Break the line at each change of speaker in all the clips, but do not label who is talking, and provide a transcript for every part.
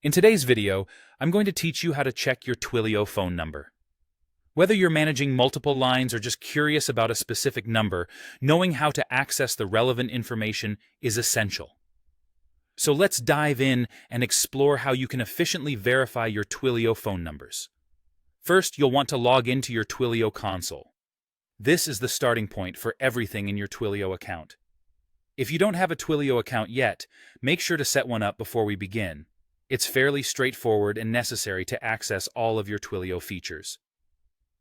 In today's video, I'm going to teach you how to check your Twilio phone number. Whether you're managing multiple lines or just curious about a specific number, knowing how to access the relevant information is essential. So let's dive in and explore how you can efficiently verify your Twilio phone numbers. First, you'll want to log into your Twilio console. This is the starting point for everything in your Twilio account. If you don't have a Twilio account yet, make sure to set one up before we begin. It's fairly straightforward and necessary to access all of your Twilio features.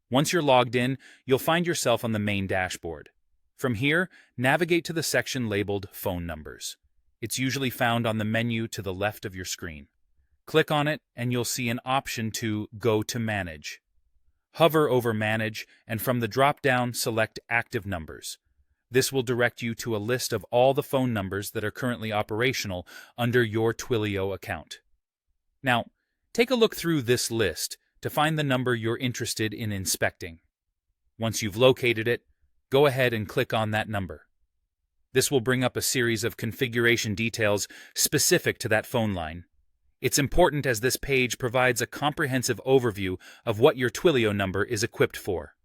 Once you're logged in, you'll find yourself on the main dashboard. From here, navigate to the section labeled Phone Numbers. It's usually found on the menu to the left of your screen. Click on it and you'll see an option to go to Manage. Hover over Manage and from the drop-down select Active Numbers. This will direct you to a list of all the phone numbers that are currently operational under your Twilio account. Now, take a look through this list to find the number you're interested in inspecting. Once you've located it, go ahead and click on that number. This will bring up a series of configuration details specific to that phone line. It's important as this page provides a comprehensive overview of what your Twilio number is equipped for.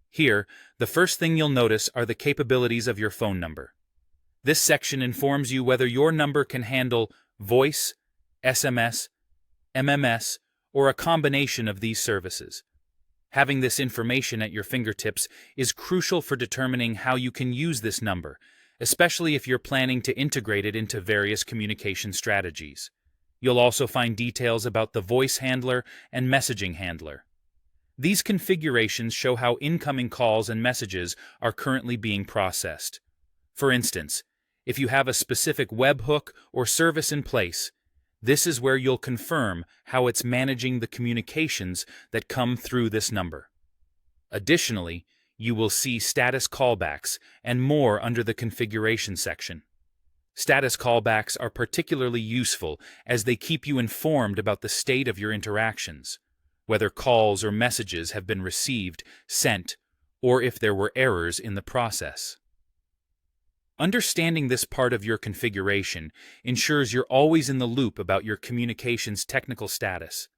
Here, the first thing you'll notice are the capabilities of your phone number. This section informs you whether your number can handle voice, SMS, MMS, or a combination of these services. Having this information at your fingertips is crucial for determining how you can use this number, especially if you're planning to integrate it into various communication strategies. You'll also find details about the voice handler and messaging handler. These configurations show how incoming calls and messages are currently being processed. For instance, if you have a specific webhook or service in place, this is where you'll confirm how it's managing the communications that come through this number. Additionally, you will see status callbacks and more under the configuration section. Status callbacks are particularly useful as they keep you informed about the state of your interactions, whether calls or messages have been received, sent, or if there were errors in the process. Understanding this part of your configuration ensures you're always in the loop about your communications technical status.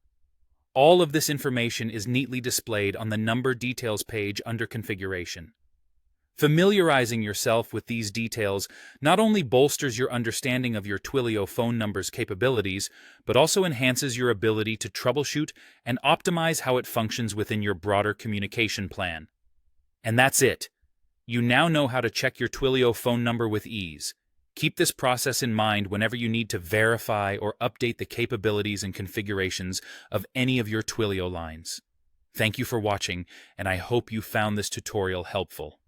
All of this information is neatly displayed on the Number Details page under Configuration. Familiarizing yourself with these details not only bolsters your understanding of your Twilio phone number's capabilities, but also enhances your ability to troubleshoot and optimize how it functions within your broader communication plan. And that's it. You now know how to check your Twilio phone number with ease. Keep this process in mind whenever you need to verify or update the capabilities and configurations of any of your Twilio lines. Thank you for watching, and I hope you found this tutorial helpful.